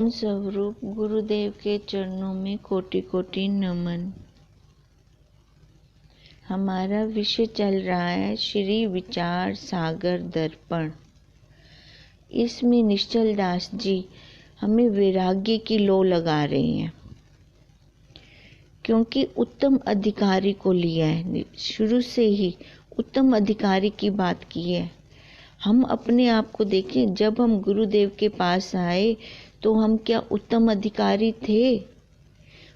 स्वरूप गुरुदेव के चरणों में कोटि कोटि नमन। हमारा विषय चल रहा है श्री विचार सागर दर्पण। इसमें निश्चल दास जी हमें वैराग्य की लो लगा रहे हैं, क्योंकि उत्तम अधिकारी को लिया है। शुरू से ही उत्तम अधिकारी की बात की है। हम अपने आप को देखें, जब हम गुरुदेव के पास आए तो हम क्या उत्तम अधिकारी थे?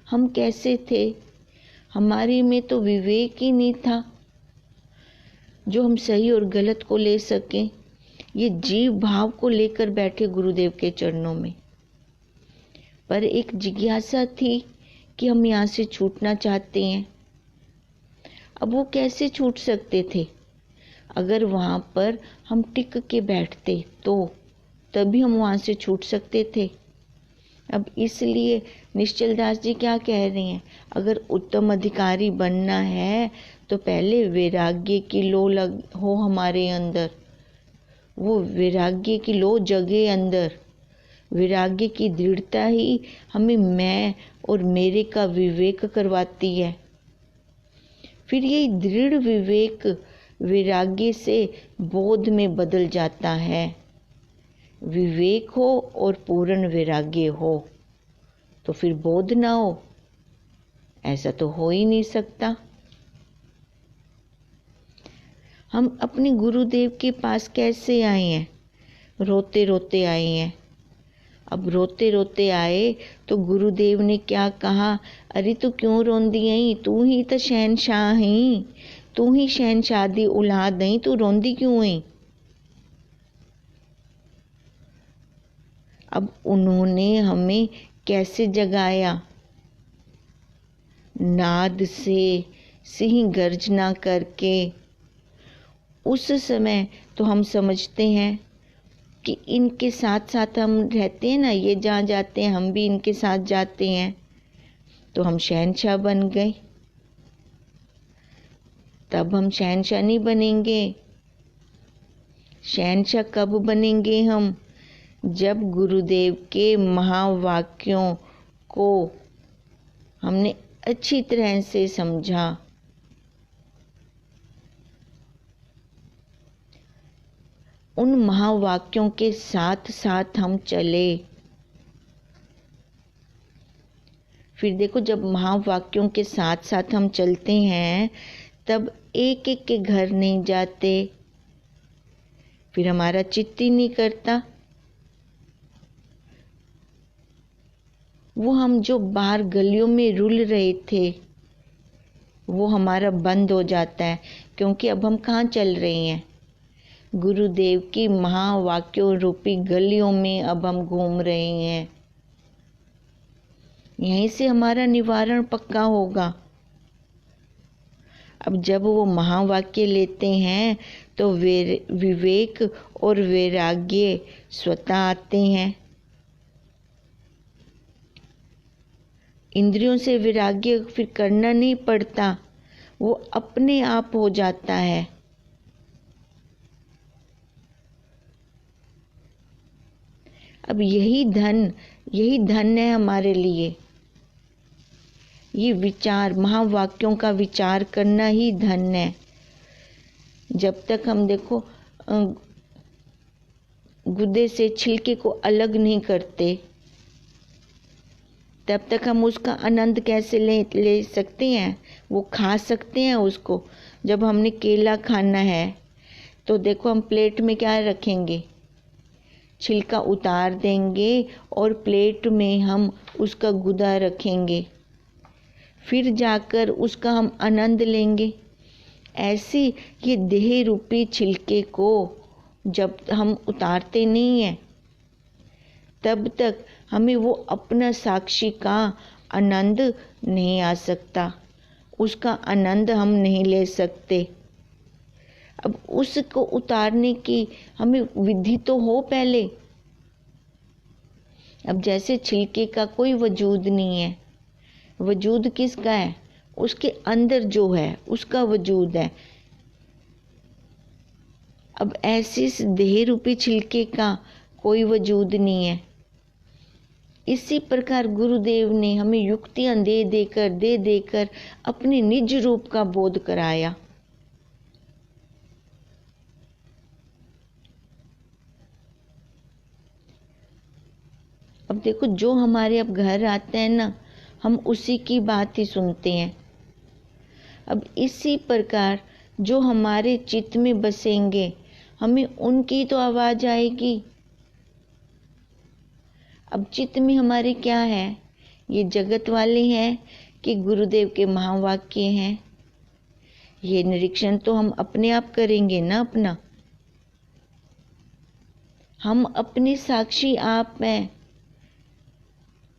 हम कैसे थे? हमारे में तो विवेक ही नहीं था जो हम सही और गलत को ले सकें। ये जीव भाव को लेकर बैठे गुरुदेव के चरणों में। पर एक जिज्ञासा थी कि हम यहाँ से छूटना चाहते हैं। अब वो कैसे छूट सकते थे? अगर वहाँ पर हम टिक के बैठते तो तभी हम वहाँ से छूट सकते थे। अब इसलिए निश्चल दास जी क्या कह रहे हैं, अगर उत्तम अधिकारी बनना है तो पहले वैराग्य की लो हो हमारे अंदर। वो वैराग्य की लो जगे अंदर। वैराग्य की दृढ़ता ही हमें मैं और मेरे का विवेक करवाती है। फिर ये दृढ़ विवेक वैराग्य से बोध में बदल जाता है। विवेक हो और पूर्ण वैराग्य हो तो फिर बोध ना हो, ऐसा तो हो ही नहीं सकता। हम अपने गुरुदेव के पास कैसे आए हैं? रोते रोते आए हैं। अब रोते रोते आए तो गुरुदेव ने क्या कहा, अरे तू क्यों रोंदी आई? तू ही तो शहनशाह है, तू ही शहनशाह दी औलाद है, तू रोंदी क्यों है? अब उन्होंने हमें कैसे जगाया? नाद से, सिंह गर्जना करके। उस समय तो हम समझते हैं कि इनके साथ साथ हम रहते हैं ना, ये जहाँ जाते हैं हम भी इनके साथ जाते हैं, तो हम शहनशाह बन गए। तब हम शहनशाह नहीं बनेंगे। शहनशाह कब बनेंगे हम? जब गुरुदेव के महावाक्यों को हमने अच्छी तरह से समझा। उन महावाक्यों के साथ साथ हम चले। फिर देखो, जब महावाक्यों के साथ साथ हम चलते हैं तब एक एक के घर नहीं जाते, फिर हमारा चित्त ही नहीं करता। वो हम जो बाहर गलियों में रुल रहे थे वो हमारा बंद हो जाता है, क्योंकि अब हम कहाँ चल रहे हैं? गुरुदेव की महावाक्यों रूपी गलियों में अब हम घूम रहे हैं। यहीं से हमारा निवारण पक्का होगा। अब जब वो महावाक्य लेते हैं तो विवेक और वैराग्य स्वतः आते हैं। इंद्रियों से वैराग्य फिर करना नहीं पड़ता, वो अपने आप हो जाता है। अब यही धन है हमारे लिए। ये विचार, महावाक्यों का विचार करना ही धन है। जब तक हम देखो गुदे से छिलके को अलग नहीं करते, तब तक हम उसका आनंद कैसे ले सकते हैं? वो खा सकते हैं उसको। जब हमने केला खाना है तो देखो हम प्लेट में क्या रखेंगे? छिलका उतार देंगे और प्लेट में हम उसका गुदा रखेंगे, फिर जाकर उसका हम आनंद लेंगे। ऐसे ये देह रूपी छिलके को जब हम उतारते नहीं हैं तब तक हमें वो अपना साक्षी का आनंद नहीं आ सकता, उसका आनंद हम नहीं ले सकते। अब उसको उतारने की हमें विधि तो हो पहले। अब जैसे छिलके का कोई वजूद नहीं है, वजूद किसका है? उसके अंदर जो है उसका वजूद है। अब ऐसे देह रूपी छिलके का कोई वजूद नहीं है। इसी प्रकार गुरुदेव ने हमें युक्तियां दे देकर अपने निज रूप का बोध कराया। अब देखो, जो हमारे अब घर आते हैं ना, हम उसी की बात ही सुनते हैं। अब इसी प्रकार जो हमारे चित्त में बसेंगे, हमें उनकी तो आवाज आएगी। अब चित्त में हमारे क्या है, ये जगत वाले हैं कि गुरुदेव के महावाक्य हैं? ये निरीक्षण तो हम अपने आप करेंगे ना अपना। हम अपने साक्षी आप हैं,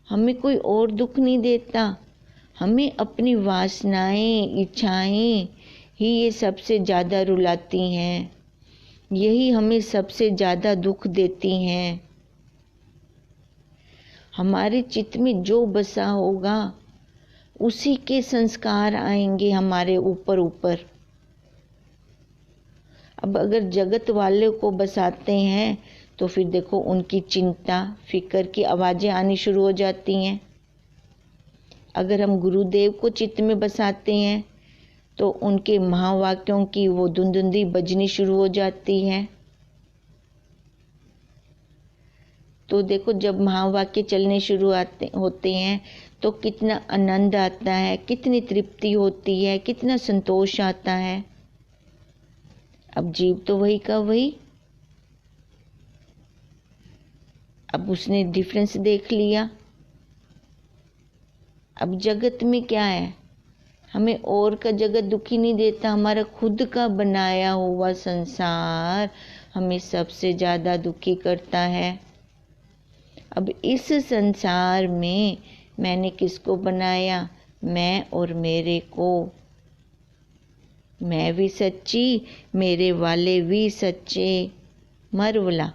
हमें कोई और दुख नहीं देता। हमें अपनी वासनाएं, इच्छाएं ही ये सबसे ज़्यादा रुलाती हैं, यही हमें सबसे ज़्यादा दुख देती हैं। हमारे चित्त में जो बसा होगा उसी के संस्कार आएंगे हमारे ऊपर। अब अगर जगत वाले को बसाते हैं तो फिर देखो उनकी चिंता फिक्र की आवाज़ें आनी शुरू हो जाती हैं। अगर हम गुरुदेव को चित्त में बसाते हैं तो उनके महावाक्यों की वो धुंधुंदी बजनी शुरू हो जाती है। तो देखो, जब महावाक्य चलने शुरू होते हैं तो कितना आनंद आता है, कितनी तृप्ति होती है, कितना संतोष आता है। अब जीव तो वही का वही, अब उसने डिफरेंस देख लिया। अब जगत में क्या है, हमें और का जगत दुखी नहीं देता, हमारा खुद का बनाया हुआ संसार हमें सबसे ज़्यादा दुखी करता है। अब इस संसार में मैंने किसको बनाया, मैं और मेरे को। मैं भी सच्ची, मेरे वाले भी सच्चे, मरवला।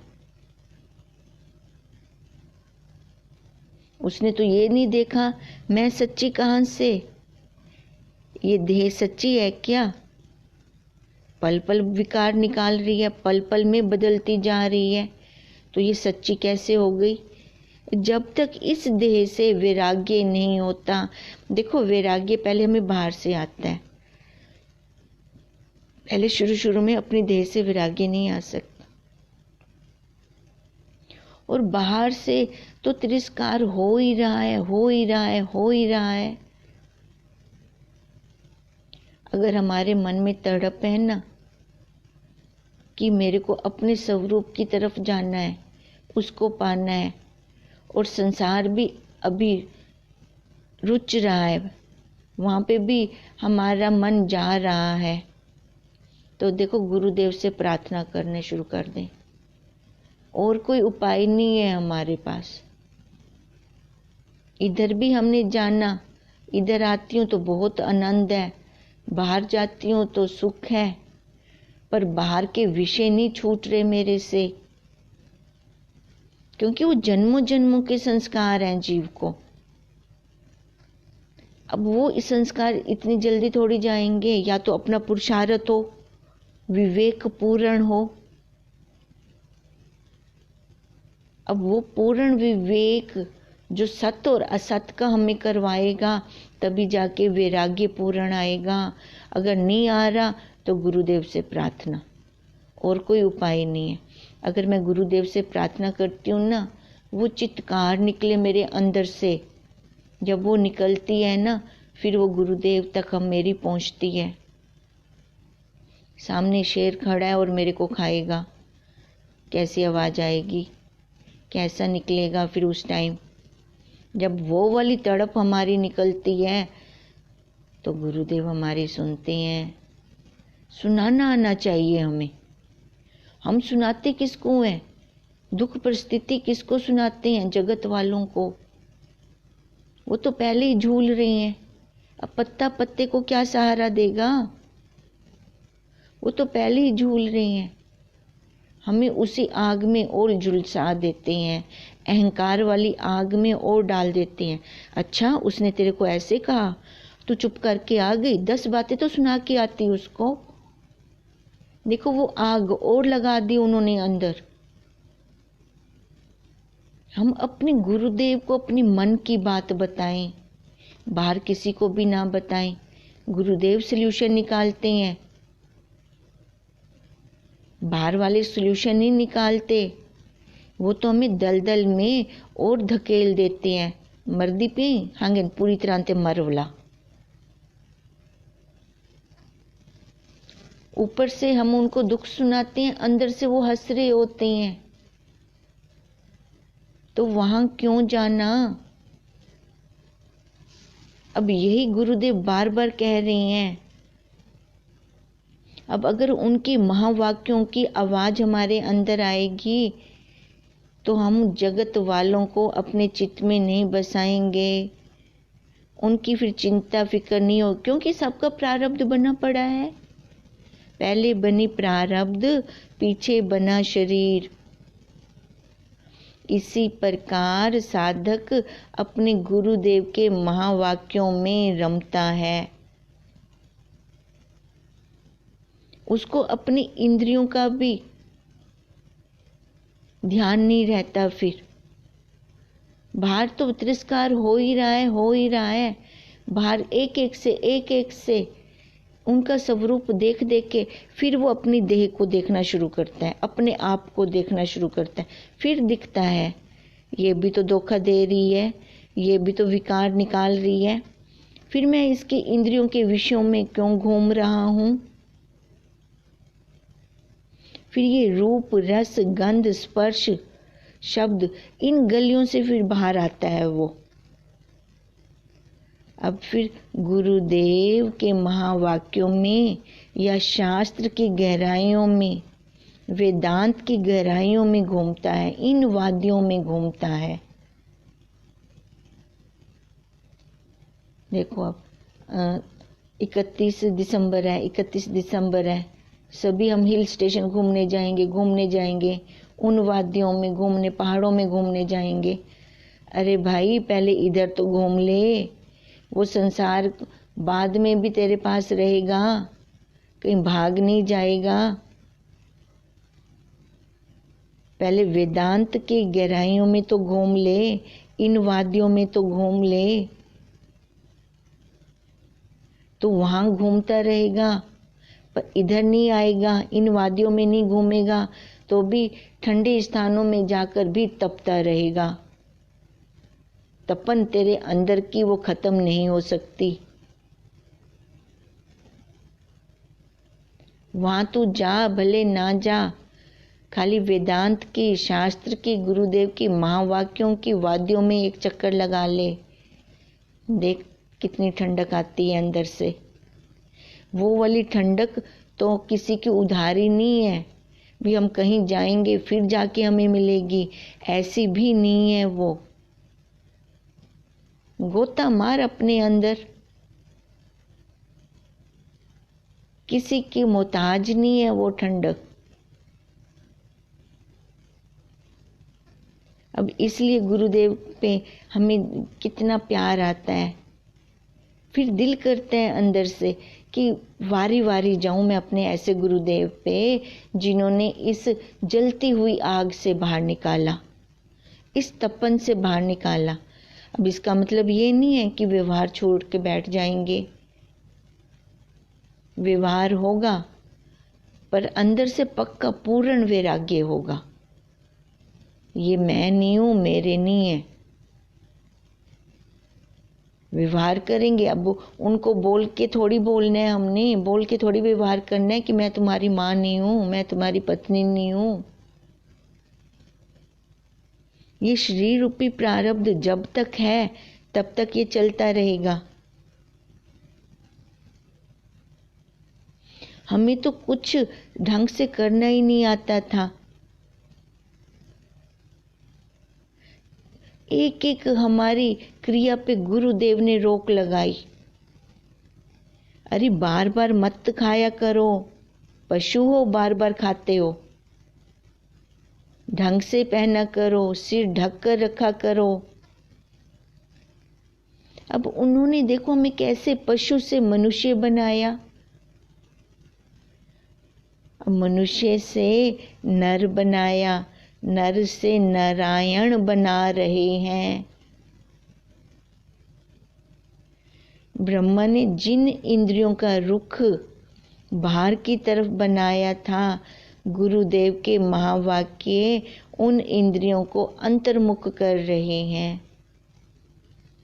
उसने तो ये नहीं देखा मैं सच्ची कहाँ से, ये देह सच्ची है क्या? पल पल विकार निकाल रही है, पल पल में बदलती जा रही है, तो ये सच्ची कैसे हो गई? जब तक इस देह से वैराग्य नहीं होता। देखो, वैराग्य पहले हमें बाहर से आता है, पहले शुरू में अपनी देह से वैराग्य नहीं आ सकता, और बाहर से तो तिरस्कार हो ही रहा है। अगर हमारे मन में तड़प है ना कि मेरे को अपने स्वरूप की तरफ जाना है, उसको पाना है, और संसार भी अभी रुच रहा है, वहाँ पे भी हमारा मन जा रहा है, तो देखो गुरुदेव से प्रार्थना करने शुरू कर दें। और कोई उपाय नहीं है हमारे पास। इधर भी हमने जाना, इधर आती हूँ तो बहुत आनंद है, बाहर जाती हूँ तो सुख है, पर बाहर के विषय नहीं छूट रहे मेरे से, क्योंकि वो जन्मों जन्मों के संस्कार हैं जीव को। अब वो इस संस्कार इतनी जल्दी थोड़ी जाएंगे, या तो अपना पुरुषार्थ हो, विवेक पूर्ण हो। अब वो पूर्ण विवेक जो सत्य और असत्य का हमें करवाएगा, तभी जाके वैराग्य पूर्ण आएगा। अगर नहीं आ रहा तो गुरुदेव से प्रार्थना, और कोई उपाय नहीं है। अगर मैं गुरुदेव से प्रार्थना करती हूँ ना, वो चित्कार निकले मेरे अंदर से, जब वो निकलती है ना, फिर वो गुरुदेव तक हम मेरी पहुँचती है। सामने शेर खड़ा है और मेरे को खाएगा, कैसी आवाज़ आएगी, कैसा निकलेगा फिर उस टाइम। जब वो वाली तड़प हमारी निकलती है तो गुरुदेव हमारी सुनते हैं। सुनाना आना चाहिए हमें। हम सुनाते किसको हैं? दुख परिस्थिति किसको सुनाते हैं? जगत वालों को। वो तो पहले ही झूल रही हैं, अब पत्ता पत्ते को क्या सहारा देगा? वो तो पहले ही झूल रही हैं, हमें उसी आग में और झुलसा देते हैं, अहंकार वाली आग में और डाल देते हैं। अच्छा, उसने तेरे को ऐसे कहा, तू चुप करके आ गई, 10 बातें तो सुना के आती उसको। देखो, वो आग और लगा दी उन्होंने अंदर। हम अपने गुरुदेव को अपनी मन की बात बताएं, बाहर किसी को भी ना बताएं। गुरुदेव सल्यूशन निकालते हैं, बाहर वाले सल्यूशन नहीं निकालते। वो तो हमें दलदल में और धकेल देते हैं। मर्दी पे हांगे पूरी तरह से मरवला। ऊपर से हम उनको दुख सुनाते हैं, अंदर से वो हंस रहे होते हैं। तो वहां क्यों जाना। अब यही गुरुदेव बार बार कह रहे हैं। अब अगर उनके महावाक्यों की आवाज हमारे अंदर आएगी तो हम जगत वालों को अपने चित्त में नहीं बसाएंगे। उनकी फिर चिंता फिक्र नहीं हो, क्योंकि सबका प्रारब्ध बना पड़ा है। पहले बनी प्रारब्ध, पीछे बना शरीर। इसी प्रकार साधक अपने गुरुदेव के महावाक्यों में रमता है। उसको अपनी इंद्रियों का भी ध्यान नहीं रहता। फिर बाहर तो तिरस्कार हो ही रहा है। बाहर एक एक से उनका स्वरूप देख देख के फिर वो अपनी देह को देखना शुरू करता है, अपने आप को देखना शुरू करता है। फिर दिखता है ये भी तो धोखा दे रही है, ये भी तो विकार निकाल रही है। फिर मैं इसकी इंद्रियों के विषयों में क्यों घूम रहा हूं। फिर ये रूप रस गंध स्पर्श शब्द, इन गलियों से फिर बाहर आता है वो। अब फिर गुरुदेव के महावाक्यों में या शास्त्र की गहराइयों में, वेदांत की गहराइयों में घूमता है, इन वादियों में घूमता है। देखो अब 31 दिसंबर है। सभी हम हिल स्टेशन घूमने जाएंगे, उन वादियों में घूमने, पहाड़ों में घूमने जाएंगे। अरे भाई पहले इधर तो घूम ले, वो संसार बाद में भी तेरे पास रहेगा, कहीं भाग नहीं जाएगा। पहले वेदांत की गहराइयों में तो घूम ले, इन वादियों में तो घूम ले, तो वहां घूमता रहेगा। पर इधर नहीं आएगा, इन वादियों में नहीं घूमेगा तो भी ठंडे स्थानों में जाकर भी तपता रहेगा। तपन तेरे अंदर की वो खत्म नहीं हो सकती। वहां तू जा भले ना जा, खाली वेदांत की, शास्त्र की, गुरुदेव की महावाक्यों की वादियों में एक चक्कर लगा ले, देख कितनी ठंडक आती है अंदर से। वो वाली ठंडक तो किसी की उधारी नहीं है, भी हम कहीं जाएंगे फिर जाके हमें मिलेगी, ऐसी भी नहीं है। वो गोता मार अपने अंदर, किसी की मोहताज नहीं है वो ठंडक। अब इसलिए गुरुदेव पे हमें कितना प्यार आता है। फिर दिल करता है अंदर से कि वारी वारी जाऊं मैं अपने ऐसे गुरुदेव पे जिन्होंने इस जलती हुई आग से बाहर निकाला, इस तपन से बाहर निकाला। अब इसका मतलब ये नहीं है कि व्यवहार छोड़ के बैठ जाएंगे। व्यवहार होगा पर अंदर से पक्का पूर्ण वैराग्य होगा। ये मैं नहीं हूं, मेरे नहीं है। व्यवहार करेंगे, अब उनको बोल के थोड़ी बोलना है, हमने बोल के थोड़ी व्यवहार करना है कि मैं तुम्हारी माँ नहीं हूं, मैं तुम्हारी पत्नी नहीं हूं। ये शरीर रूपी प्रारब्ध जब तक है तब तक ये चलता रहेगा। हमें तो कुछ ढंग से करना ही नहीं आता था। एक एक हमारी क्रिया पे गुरुदेव ने रोक लगाई। अरे बार बार मत खाया करो, पशु हो बार बार खाते हो। ढंग से पहना करो, सिर ढक कर रखा करो। अब उन्होंने देखो हमें कैसे पशु से मनुष्य बनाया, मनुष्य से नर बनाया, नर से नारायण बना रहे हैं। ब्रह्मा ने जिन इंद्रियों का रुख बाहर की तरफ बनाया था, गुरुदेव के महावाक्य उन इंद्रियों को अंतर्मुख कर रहे हैं।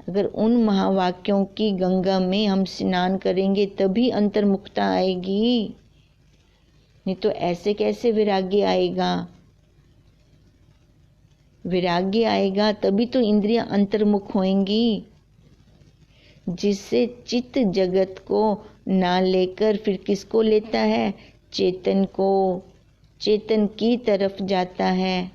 अगर उन महावाक्यों की गंगा में हम स्नान करेंगे तभी अंतर्मुखता आएगी, नहीं तो ऐसे कैसे वैराग्य आएगा। वैराग्य आएगा तभी तो इंद्रियां अंतर्मुख होंगी, जिससे चित्त जगत को ना लेकर फिर किसको लेता है, चेतन को, चेतन की तरफ जाता है।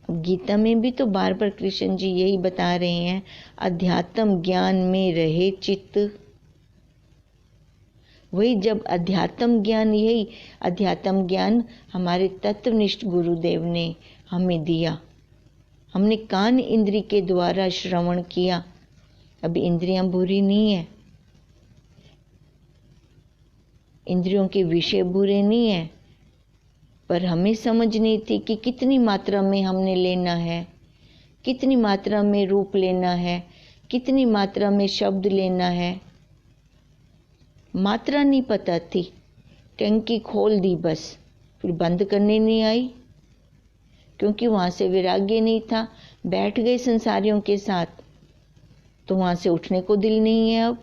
गीता में भी तो बार बार कृष्ण जी यही बता रहे हैं, अध्यात्म ज्ञान में रहे चित्त। वही जब अध्यात्म ज्ञान, यही अध्यात्म ज्ञान हमारे तत्वनिष्ठ गुरुदेव ने हमें दिया। हमने कान इंद्री के द्वारा श्रवण किया। अब इंद्रियां बुरी नहीं है, इंद्रियों के विषय बुरे नहीं है, पर हमें समझ नहीं थी कि कितनी मात्रा में हमने लेना है, कितनी मात्रा में रूप लेना है, कितनी मात्रा में शब्द लेना है। मात्रा नहीं पता थी, टंकी खोल दी बस, फिर बंद करने नहीं आई, क्योंकि वहाँ से वैराग्य नहीं था। बैठ गए संसारियों के साथ तो वहाँ से उठने को दिल नहीं है। अब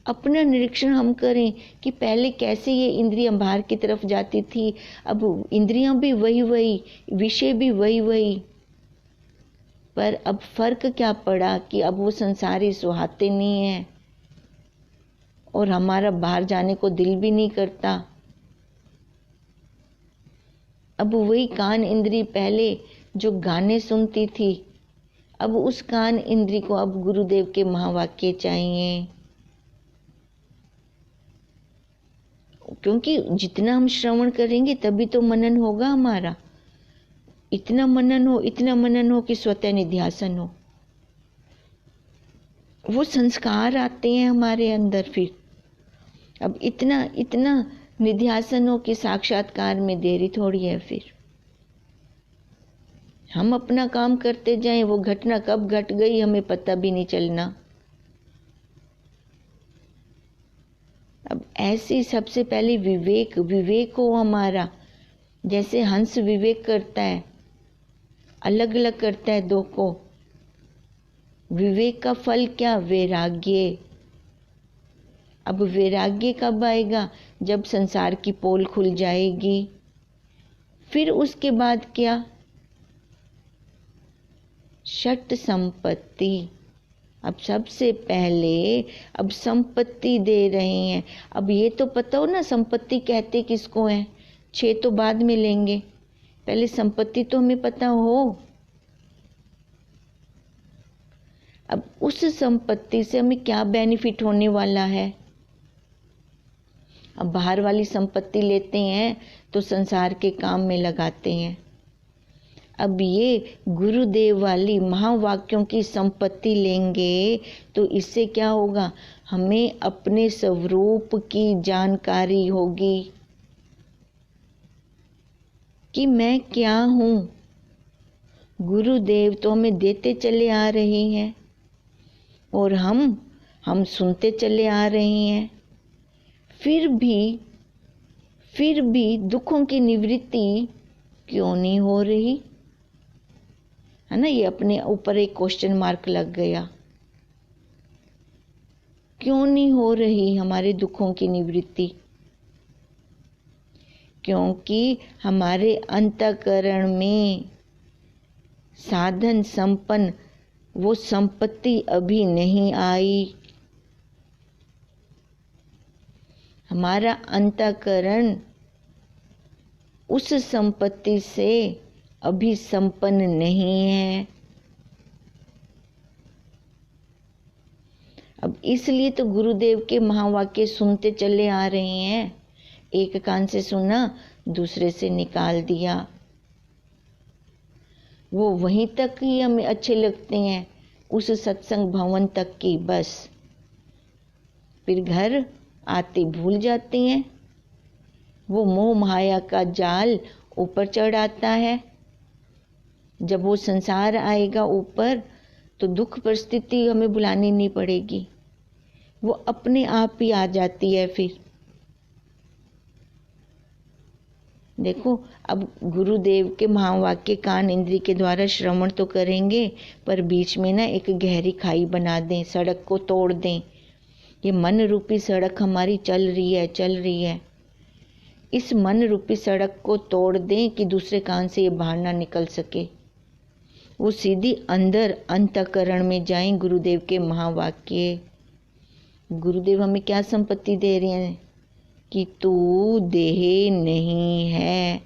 अपना निरीक्षण हम करें कि पहले कैसे ये इंद्रियां बाहर की तरफ जाती थी, अब इंद्रियां भी वही वही, विषय भी वही वही, पर अब फर्क क्या पड़ा कि अब वो संसारी सुहाते नहीं है और हमारा बाहर जाने को दिल भी नहीं करता। अब वही कान इंद्री पहले जो गाने सुनती थी, अब उस कान इंद्री को अब गुरुदेव के महावाक्य चाहिए, क्योंकि जितना हम श्रवण करेंगे तभी तो मनन होगा हमारा। इतना मनन हो कि स्वतः निध्यासन हो, वो संस्कार आते हैं हमारे अंदर। फिर अब इतना निध्यासन हो कि साक्षात्कार में देरी थोड़ी है। फिर हम अपना काम करते जाएं, वो घटना कब घट गई हमें पता भी नहीं चलना। अब ऐसी सबसे पहले विवेक हो हमारा, जैसे हंस विवेक करता है, अलग अलग करता है दो को। विवेक का फल क्या, वैराग्य। अब वैराग्य कब आएगा, जब संसार की पोल खुल जाएगी। फिर उसके बाद क्या, षट संपत्ति। अब सबसे पहले अब संपत्ति दे रहे हैं। अब ये तो पता हो ना संपत्ति कहते किसको है, 6 तो बाद में लेंगे, पहले संपत्ति तो हमें पता हो। अब उस संपत्ति से हमें क्या बेनिफिट होने वाला है। अब बाहर वाली संपत्ति लेते हैं तो संसार के काम में लगाते हैं। अब ये गुरुदेव वाली महावाक्यों की संपत्ति लेंगे तो इससे क्या होगा, हमें अपने स्वरूप की जानकारी होगी कि मैं क्या हूँ। गुरुदेव तो हमें देते चले आ रहे हैं और हम सुनते चले आ रहे हैं। फिर भी दुखों की निवृत्ति क्यों नहीं हो रही है ना। ये अपने ऊपर एक क्वेश्चन मार्क लग गया, क्यों नहीं हो रही हमारे दुखों की निवृत्ति। क्योंकि हमारे अंतःकरण में साधन संपन्न वो संपत्ति अभी नहीं आई। हमारा अंतःकरण उस संपत्ति से अभी संपन्न नहीं है। अब इसलिए तो गुरुदेव के महावाक्य सुनते चले आ रहे हैं। एक कान से सुना, दूसरे से निकाल दिया। वो वहीं तक ही हमें अच्छे लगते हैं, उस सत्संग भवन तक की बस। फिर घर आते भूल जाते हैं। वो मोह माया का जाल ऊपर चढ़ आता है। जब वो संसार आएगा ऊपर तो दुख परिस्थिति हमें बुलानी नहीं पड़ेगी, वो अपने आप ही आ जाती है। फिर देखो, अब गुरुदेव के महावाक्य कान इंद्री के द्वारा श्रवण तो करेंगे, पर बीच में ना एक गहरी खाई बना दें, सड़क को तोड़ दें। ये मन रूपी सड़क हमारी चल रही है। इस मन रूपी सड़क को तोड़ दें कि दूसरे कान से ये बाहर ना निकल सके। वो सीधी अंदर अंतःकरण में जाएं। गुरुदेव के महावाक्य, गुरुदेव हमें क्या संपत्ति दे रहे हैं कि तू देह नहीं है।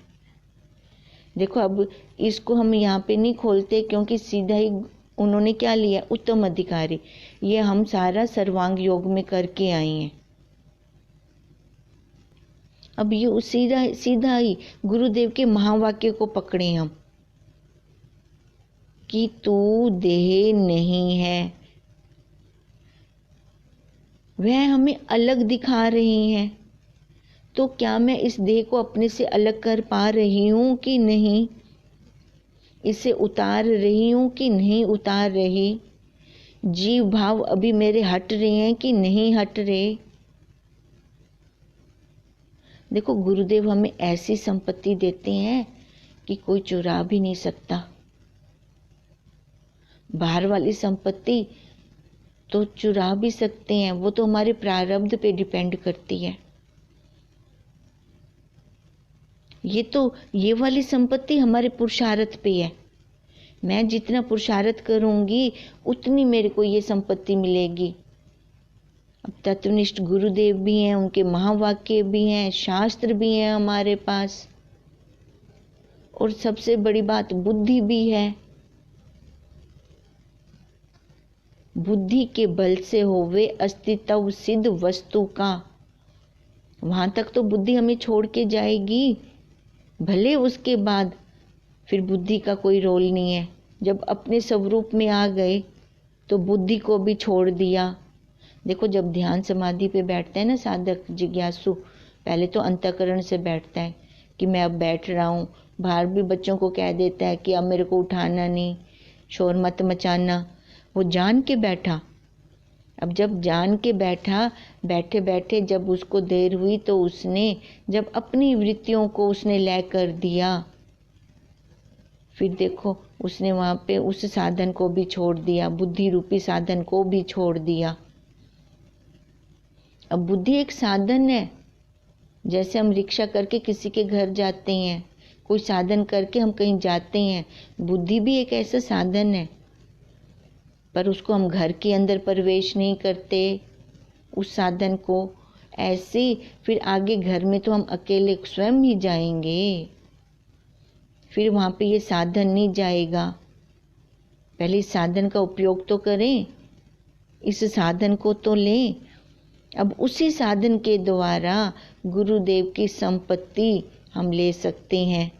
देखो, अब इसको हम यहाँ पे नहीं खोलते, क्योंकि सीधा ही उन्होंने क्या लिया, उत्तम अधिकारी। ये हम सारा सर्वांग योग में करके आए हैं। अब ये सीधा ही गुरुदेव के महावाक्य को पकड़े हम कि तू देह नहीं है। वह हमें अलग दिखा रही हैं, तो क्या मैं इस देह को अपने से अलग कर पा रही हूँ कि नहीं? इसे उतार रही हूँ कि नहीं उतार रही? जीव भाव अभी मेरे हट रहे हैं कि नहीं हट रहे? देखो, गुरुदेव हमें ऐसी संपत्ति देते हैं कि कोई चुरा भी नहीं सकता। बाहर वाली संपत्ति तो चुरा भी सकते हैं, वो तो हमारे प्रारब्ध पे डिपेंड करती है। ये वाली संपत्ति हमारे पुरुषार्थ पे है। मैं जितना पुरुषार्थ करूंगी उतनी मेरे को ये संपत्ति मिलेगी। अब तत्वनिष्ठ गुरुदेव भी हैं, उनके महावाक्य भी हैं, शास्त्र भी हैं हमारे पास, और सबसे बड़ी बात बुद्धि भी है। बुद्धि के बल से होवे अस्तित्व सिद्ध वस्तु का। वहां तक तो बुद्धि हमें छोड़ के जाएगी, भले उसके बाद फिर बुद्धि का कोई रोल नहीं है। जब अपने स्वरूप में आ गए तो बुद्धि को भी छोड़ दिया। देखो, जब ध्यान समाधि पे बैठता है ना साधक जिज्ञासु, पहले तो अंतःकरण से बैठता है कि मैं अब बैठ रहा हूँ। बाहर भी बच्चों को कह देता है कि अब मेरे को उठाना नहीं, शोर मत मचाना। वो जान के बैठा। अब जब जान के बैठा, बैठे बैठे जब उसको देर हुई तो उसने जब अपनी वृत्तियों को उसने लय कर दिया, फिर देखो उसने वहाँ पे उस साधन को भी छोड़ दिया, बुद्धि रूपी साधन को भी छोड़ दिया। अब बुद्धि एक साधन है। जैसे हम रिक्शा करके किसी के घर जाते हैं, कोई साधन करके हम कहीं जाते हैं, बुद्धि भी एक ऐसा साधन है, पर उसको हम घर के अंदर प्रवेश नहीं करते उस साधन को। ऐसे फिर आगे घर में तो हम अकेले स्वयं ही जाएंगे, फिर वहाँ पे ये साधन नहीं जाएगा। पहले इस साधन का उपयोग तो करें, इस साधन को तो लें। अब उसी साधन के द्वारा गुरुदेव की संपत्ति हम ले सकते हैं।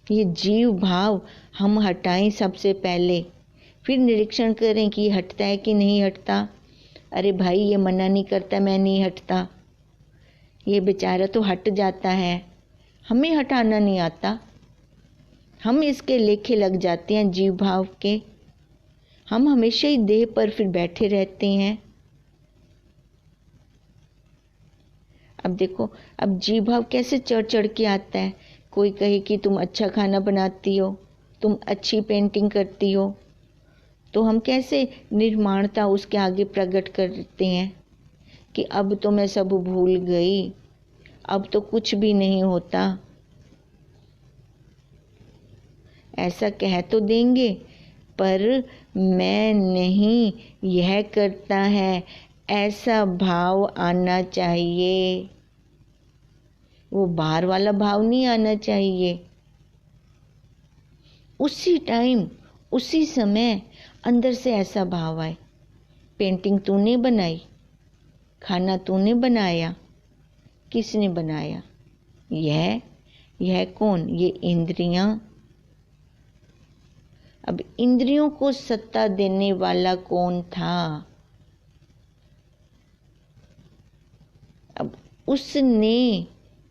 ये जीव भाव हम हटाएं सबसे पहले, फिर निरीक्षण करें कि ये हटता है कि नहीं हटता। अरे भाई, ये मना नहीं करता, मैं नहीं हटता, ये बेचारा तो हट जाता है, हमें हटाना नहीं आता। हम इसके लेखे लग जाते हैं जीव भाव के। हम हमेशा ही देह पर फिर बैठे रहते हैं। अब देखो, अब जीव भाव कैसे चढ़ चढ़ के आता है। कोई कहे कि तुम अच्छा खाना बनाती हो, तुम अच्छी पेंटिंग करती हो, तो हम कैसे निर्माणता उसके आगे प्रकट करते हैं कि अब तो मैं सब भूल गई, अब तो कुछ भी नहीं होता। ऐसा कह तो देंगे, पर मैं नहीं, यह करता है, ऐसा भाव आना चाहिए। वो बाहर वाला भाव नहीं आना चाहिए। उसी टाइम, उसी समय अंदर से ऐसा भाव आए, पेंटिंग तूने बनाई, खाना तूने बनाया, किसने बनाया? यह कौन? ये इंद्रियां। अब इंद्रियों को सत्ता देने वाला कौन था? अब उसने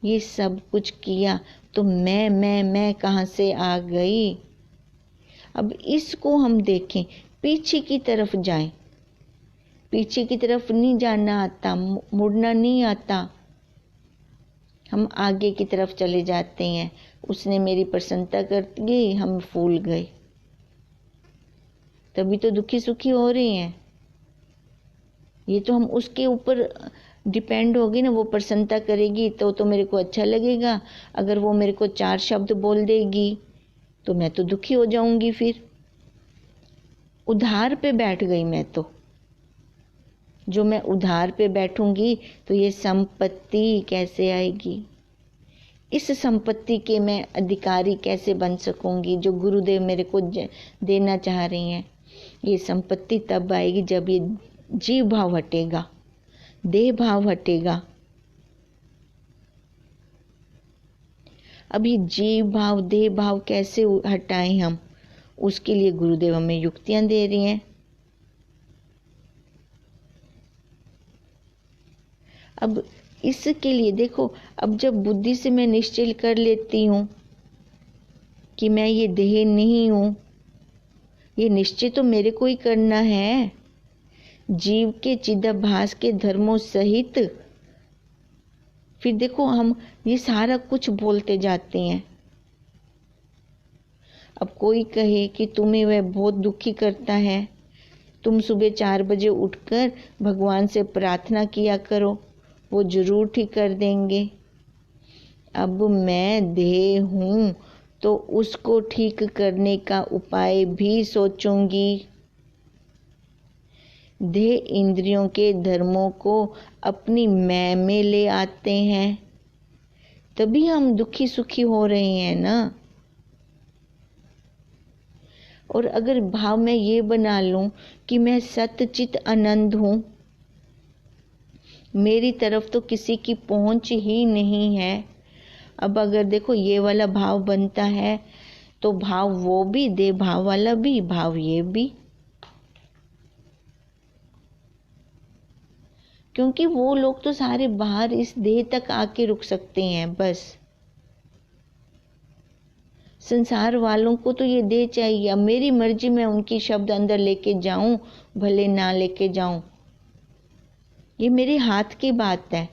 ये सब कुछ किया तो मैं कहाँ से आ गई। अब इसको हम देखें, पीछे की तरफ जाएं। पीछे की तरफ नहीं जाना आता, मुड़ना नहीं आता, हम आगे की तरफ चले जाते हैं। उसने मेरी प्रसन्नता कर दी, हम फूल गए, तभी तो दुखी सुखी हो रहे हैं। ये तो हम उसके ऊपर डिपेंड होगी ना, वो प्रसन्नता करेगी तो मेरे को अच्छा लगेगा। अगर वो मेरे को 4 शब्द बोल देगी तो मैं तो दुखी हो जाऊंगी। फिर उधार पे बैठ गई मैं तो। जो मैं उधार पे बैठूंगी तो ये संपत्ति कैसे आएगी? इस संपत्ति के मैं अधिकारी कैसे बन सकूंगी जो गुरुदेव मेरे को देना चाह रही हैं? ये संपत्ति तब आएगी जब ये जीव भाव हटेगा, देह भाव हटेगा। अब ये जीव भाव देह भाव कैसे हटाएं हम? उसके लिए गुरुदेव हमें युक्तियां दे रही हैं। अब इसके लिए देखो, अब जब बुद्धि से मैं निश्चय कर लेती हूँ कि मैं ये देह नहीं हूँ, ये निश्चय तो मेरे को ही करना है, जीव के चिदाभास के धर्मों सहित। फिर देखो हम ये सारा कुछ बोलते जाते हैं। अब कोई कहे कि तुम्हें वह बहुत दुखी करता है, तुम सुबह 4 बजे उठकर भगवान से प्रार्थना किया करो, वो जरूर ठीक कर देंगे। अब मैं देह हूँ तो उसको ठीक करने का उपाय भी सोचूंगी। देह इंद्रियों के धर्मों को अपनी मैं में ले आते हैं, तभी हम दुखी सुखी हो रहे हैं ना। और अगर भाव में ये बना लूं कि मैं सतचित आनंद हूं, मेरी तरफ तो किसी की पहुंच ही नहीं है। अब अगर देखो ये वाला भाव बनता है तो भाव वो भी, दे भाव वाला भी, भाव ये भी, क्योंकि वो लोग तो सारे बाहर इस देह तक आके रुक सकते हैं बस। संसार वालों को तो ये देह चाहिए। अब मेरी मर्जी में उनकी शब्द अंदर लेके जाऊं भले ना लेके जाऊं, ये मेरे हाथ की बात है।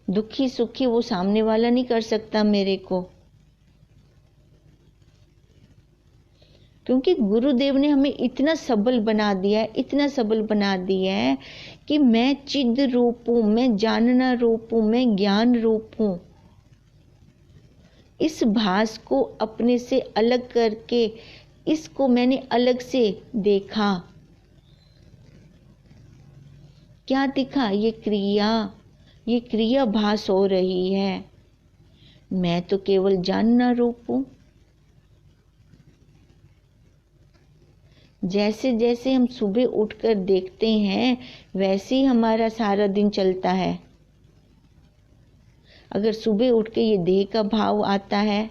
दुखी सुखी वो सामने वाला नहीं कर सकता मेरे को, क्योंकि गुरुदेव ने हमें इतना सबल बना दिया है, इतना सबल बना दिया है कि मैं चिद रूप हूं, मैं जानना रूप हूं, मैं ज्ञान रूप हूं। इस भास को अपने से अलग करके इसको मैंने अलग से देखा। क्या दिखा? ये क्रिया भास हो रही है, मैं तो केवल जानना रूप हूं। जैसे जैसे हम सुबह उठकर देखते हैं वैसे ही हमारा सारा दिन चलता है। अगर सुबह उठ के ये देह का भाव आता है,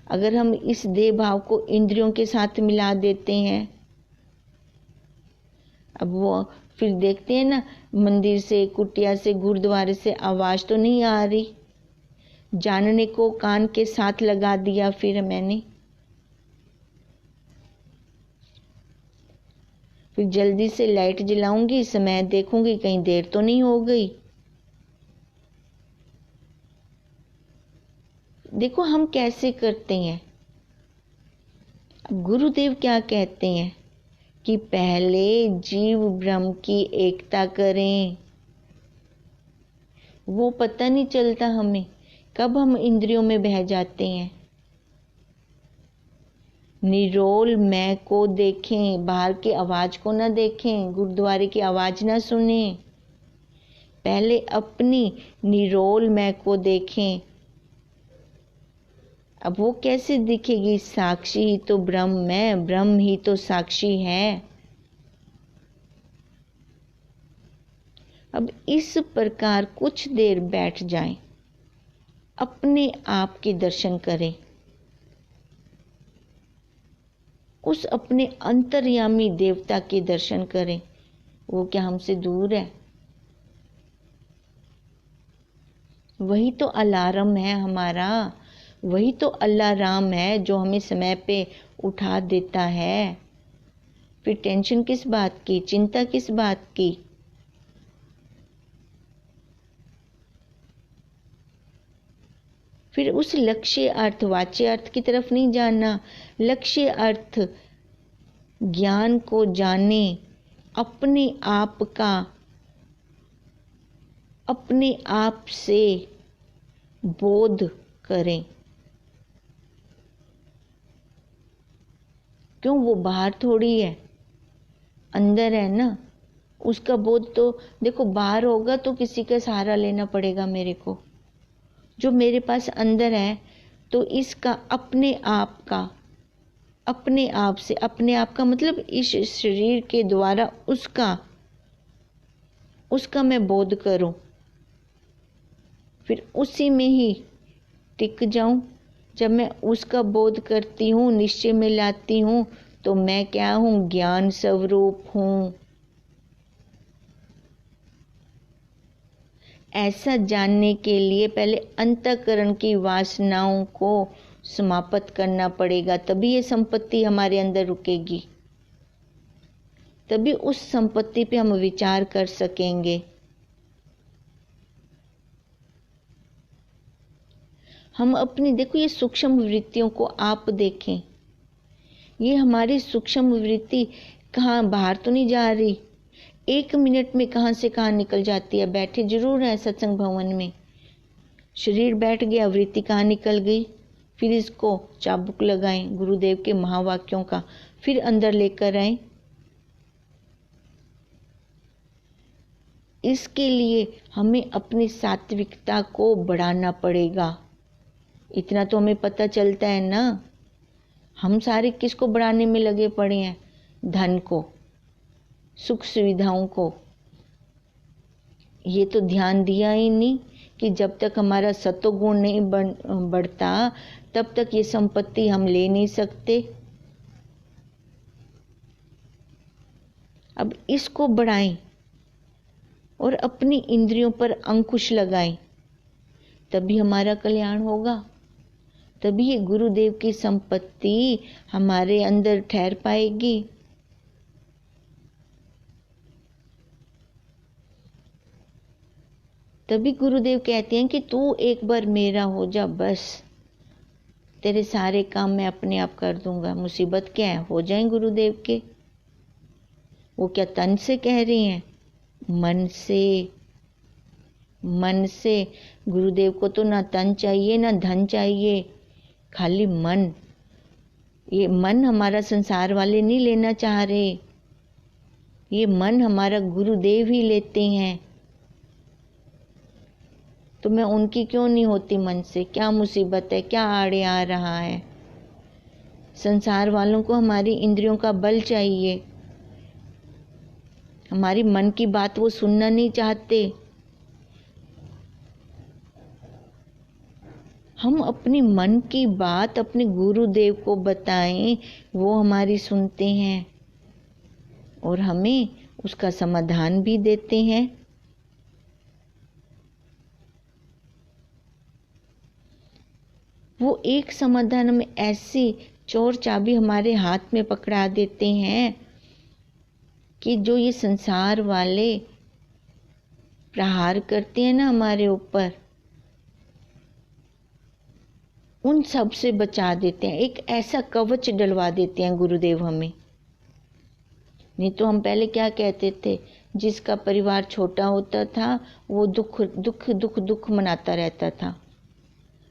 अगर हम इस देह भाव को इंद्रियों के साथ मिला देते हैं, अब वो फिर देखते हैं ना, मंदिर से, कुटिया से, गुरुद्वारे से आवाज तो नहीं आ रही, जानने को कान के साथ लगा दिया। फिर जल्दी से लाइट जलाऊंगी, समय देखूंगी कहीं देर तो नहीं हो गई। देखो हम कैसे करते हैं। अब गुरुदेव क्या कहते हैं कि पहले जीव ब्रह्म की एकता करें। वो पता नहीं चलता हमें कब हम इंद्रियों में बह जाते हैं। निरोल मैं को देखें, बाहर की आवाज को ना देखें, गुरुद्वारे की आवाज ना सुने, पहले अपनी निरोल मैं को देखें। अब वो कैसे दिखेगी? साक्षी ही तो ब्रह्म है, ब्रह्म ही तो साक्षी है। अब इस प्रकार कुछ देर बैठ जाएं, अपने आप के दर्शन करें, उस अपने अंतर्यामी देवता के दर्शन करें। वो क्या हमसे दूर है? वही तो अलार्म है हमारा, वही तो अलार्म है जो हमें समय पे उठा देता है। फिर टेंशन किस बात की, चिंता किस बात की। फिर उस लक्ष्य अर्थ, वाच्य अर्थ की तरफ नहीं जाना, लक्ष्य अर्थ ज्ञान को जाने, अपने आप का अपने आप से बोध करें। क्यों, वो बाहर थोड़ी है, अंदर है ना। उसका बोध तो देखो बाहर होगा तो किसी का सहारा लेना पड़ेगा मेरे को। जो मेरे पास अंदर है तो इसका अपने आप का, अपने आप से, अपने आप का मतलब इस शरीर के द्वारा उसका मैं बोध करूं, फिर उसी में ही टिक जाऊं। जब मैं उसका बोध करती हूँ, निश्चय में लाती हूँ, तो मैं क्या हूँ, ज्ञान स्वरूप हूँ। ऐसा जानने के लिए पहले अंतःकरण की वासनाओं को समाप्त करना पड़ेगा, तभी ये संपत्ति हमारे अंदर रुकेगी, तभी उस संपत्ति पे हम विचार कर सकेंगे। हम अपनी, देखो ये सूक्ष्म वृत्तियों को आप देखें, ये हमारी सूक्ष्म वृत्ति कहाँ, बाहर तो नहीं जा रही, 1 मिनट में कहाँ से कहाँ निकल जाती है। बैठे जरूर है सत्संग भवन में, शरीर बैठ गया, वृत्ति कहाँ निकल गई। फिर इसको चाबुक लगाएं गुरुदेव के महावाक्यों का, फिर अंदर लेकर आए। इसके लिए हमें अपनी सात्विकता को बढ़ाना पड़ेगा। इतना तो हमें पता चलता है ना। हम सारे किसको बढ़ाने में लगे पड़े हैं, धन को, सुख सुविधाओं को। ये तो ध्यान दिया ही नहीं कि जब तक हमारा सत्वगुण नहीं बढ़ता तब तक ये संपत्ति हम ले नहीं सकते। अब इसको बढ़ाएं और अपनी इंद्रियों पर अंकुश लगाएं, तभी हमारा कल्याण होगा, तभी ये गुरुदेव की संपत्ति हमारे अंदर ठहर पाएगी। तभी गुरुदेव कहते हैं कि तू एक बार मेरा हो जा, बस तेरे सारे काम मैं अपने आप कर दूंगा। मुसीबत क्या है, हो जाए गुरुदेव के। वो क्या तन से कह रही हैं, मन से। मन से गुरुदेव को तो ना तन चाहिए ना धन चाहिए, खाली मन। ये मन हमारा संसार वाले नहीं लेना चाह रहे, ये मन हमारा गुरुदेव ही लेते हैं। तो मैं उनकी क्यों नहीं होती मन से, क्या मुसीबत है, क्या आड़े आ रहा है। संसार वालों को हमारी इंद्रियों का बल चाहिए, हमारी मन की बात वो सुनना नहीं चाहते। हम अपनी मन की बात अपने गुरुदेव को बताएं, वो हमारी सुनते हैं और हमें उसका समाधान भी देते हैं। वो एक समाधान में ऐसी चोर चाबी हमारे हाथ में पकड़ा देते हैं कि जो ये संसार वाले प्रहार करते हैं ना हमारे ऊपर, उन सब से बचा देते हैं। एक ऐसा कवच डलवा देते हैं गुरुदेव हमें। नहीं तो हम पहले क्या कहते थे, जिसका परिवार छोटा होता था वो दुख दुख दुख दुख मनाता रहता था,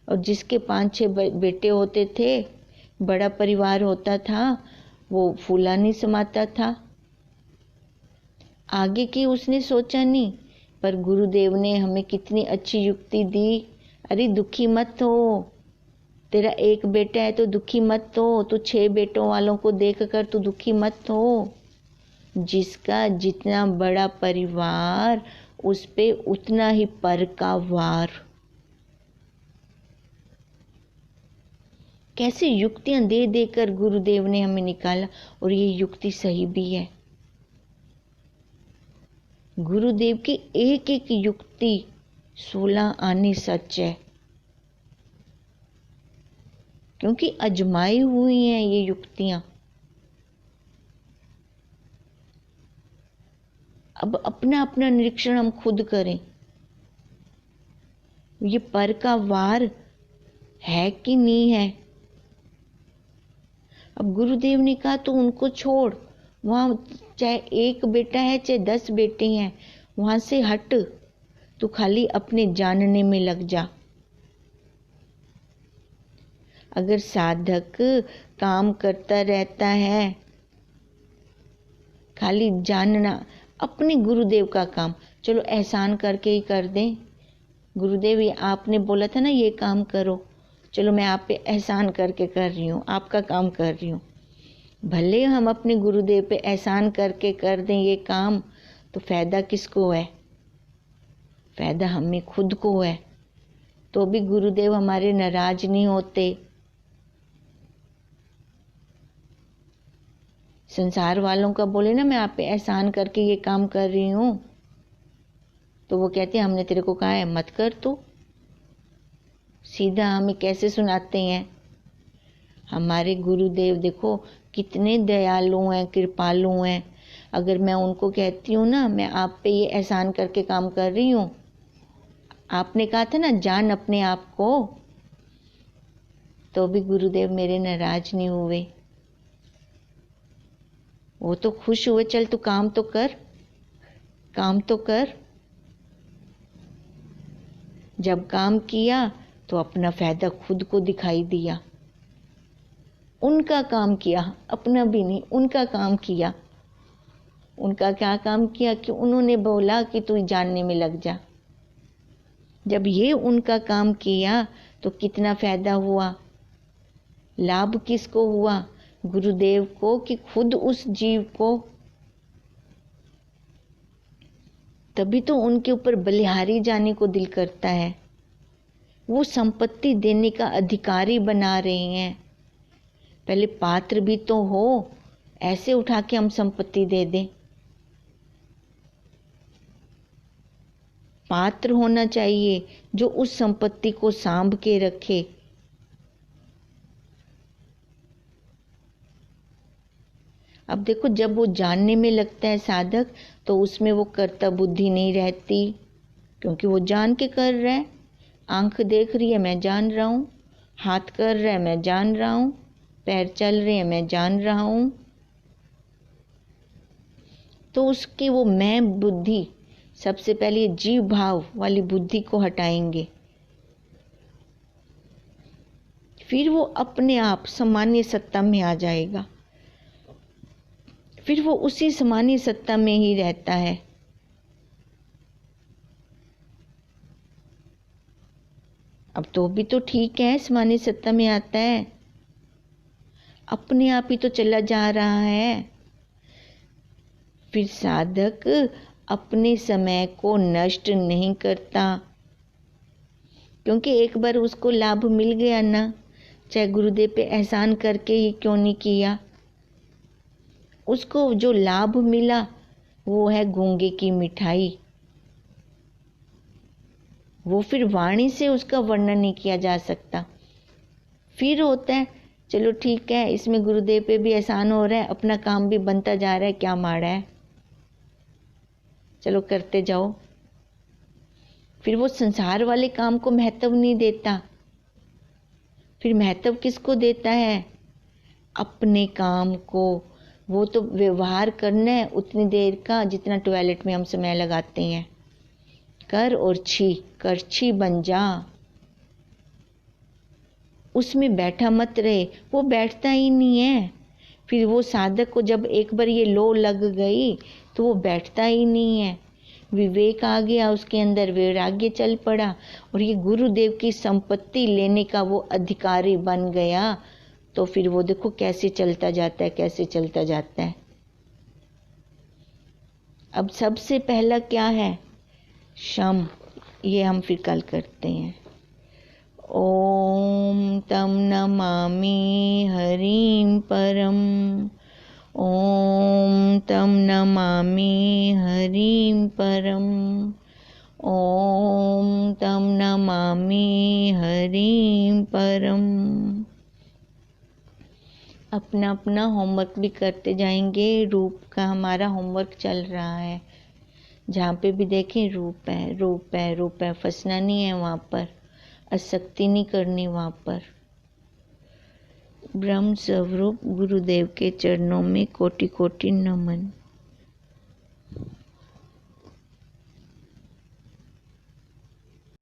और जिसके 5-6 बेटे होते थे, बड़ा परिवार होता था, वो फूला नहीं समाता था। आगे की उसने सोचा नहीं, पर गुरुदेव ने हमें कितनी अच्छी युक्ति दी। अरे दुखी मत हो, तेरा एक बेटा है तो दुखी मत हो, तो 6 बेटों वालों को देखकर तू दुखी मत हो। जिसका जितना बड़ा परिवार, उस पे उतना ही पर का वार। कैसे युक्तियां दे देकर गुरुदेव ने हमें निकाला, और ये युक्ति सही भी है। गुरुदेव की एक एक युक्ति 16 आने सच है, क्योंकि अजमाई हुई हैं ये युक्तियां। अब अपना अपना निरीक्षण हम खुद करें, ये पर का वार है कि नहीं है। अब गुरुदेव ने कहा तो उनको छोड़, वहां चाहे एक बेटा है चाहे 10 बेटे हैं, वहां से हट, तू खाली अपने जानने में लग जा। अगर साधक काम करता रहता है, खाली जानना अपने गुरुदेव का काम, चलो एहसान करके ही कर दें, गुरुदेव ये आपने बोला था ना ये काम करो, चलो मैं आप पे एहसान करके कर रही हूँ, आपका काम कर रही हूँ। भले हम अपने गुरुदेव पे एहसान करके कर दें ये काम, तो फायदा किसको है? फायदा हमें खुद को है। तो भी गुरुदेव हमारे नाराज नहीं होते। संसार वालों का बोले ना मैं आप पे एहसान करके ये काम कर रही हूँ, तो वो कहते हैं हमने तेरे को कहा है मत कर तू। सीधा हमें कैसे सुनाते हैं। हमारे गुरुदेव देखो कितने दयालु हैं, कृपालु हैं। अगर मैं उनको कहती हूँ ना मैं आप पे ये एहसान करके काम कर रही हूँ, आपने कहा था ना जान अपने आप को, तो भी गुरुदेव मेरे नाराज नहीं हुए। वो तो खुश हुए, चल तू काम तो कर, काम तो कर। जब काम किया तो अपना फायदा खुद को दिखाई दिया। उनका काम किया, अपना भी नहीं, उनका काम किया। उनका क्या काम किया कि उन्होंने बोला कि तू जानने में लग जा। जब ये उनका काम किया तो कितना फायदा हुआ, लाभ किसको हुआ? गुरुदेव को कि खुद उस जीव को। तभी तो उनके ऊपर बलिहारी जाने को दिल करता है। वो संपत्ति देने का अधिकारी बना रहे हैं। पहले पात्र भी तो हो, ऐसे उठा के हम संपत्ति दे दें। पात्र होना चाहिए जो उस संपत्ति को सांभ के रखे। अब देखो जब वो जानने में लगता है साधक, तो उसमें वो कर्ता बुद्धि नहीं रहती, क्योंकि वो जान के कर रहा है। आंख देख रही है मैं जान रहा हूँ, हाथ कर रहा है मैं जान रहा हूँ, पैर चल रहे हैं मैं जान रहा हूँ। तो उसकी वो मैं बुद्धि, सबसे पहले जीव भाव वाली बुद्धि को हटाएंगे, फिर वो अपने आप सामान्य सत्ता में आ जाएगा। फिर वो उसी सामान्य सत्ता में ही रहता है। अब तो भी तो ठीक है, सामान्य सत्ता में आता है, अपने आप ही तो चला जा रहा है। फिर साधक अपने समय को नष्ट नहीं करता, क्योंकि एक बार उसको लाभ मिल गया ना, चाहे गुरुदेव पे एहसान करके ही क्यों नहीं किया, उसको जो लाभ मिला वो है गूंगे की मिठाई। वो फिर वाणी से उसका वर्णन नहीं किया जा सकता। फिर होता है चलो ठीक है, इसमें गुरुदेव पे भी एहसान हो रहा है, अपना काम भी बनता जा रहा है, क्या माड़ा है, चलो करते जाओ। फिर वो संसार वाले काम को महत्व नहीं देता। फिर महत्व किसको देता है? अपने काम को। वो तो व्यवहार करना है उतनी देर का जितना टॉयलेट में हम समय लगाते हैं। कर और छी, करछी बन जा, उसमें बैठा मत रहे। वो बैठता ही नहीं है। फिर वो साधक को जब एक बार ये लो लग गई तो वो बैठता ही नहीं है। विवेक आ गया उसके अंदर, वैराग्य चल पड़ा, और ये गुरुदेव की संपत्ति लेने का वो अधिकारी बन गया। तो फिर वो देखो कैसे चलता जाता है, कैसे चलता जाता है। अब सबसे पहला क्या है? शम। ये हम फिर कल करते हैं। ओम तम नमामि हरिं परम, ओम तम नमामि हरिं परम, ओम नमामि हरिं परम। अपना अपना होमवर्क भी करते जाएंगे। रूप का हमारा होमवर्क चल रहा है। जहाँ पे भी देखें रूप है, रूप है, रूप है, फंसना नहीं है वहाँ पर, आसक्ति नहीं करनी वहाँ पर। ब्रह्म स्वरूप गुरुदेव के चरणों में कोटि कोटि नमन।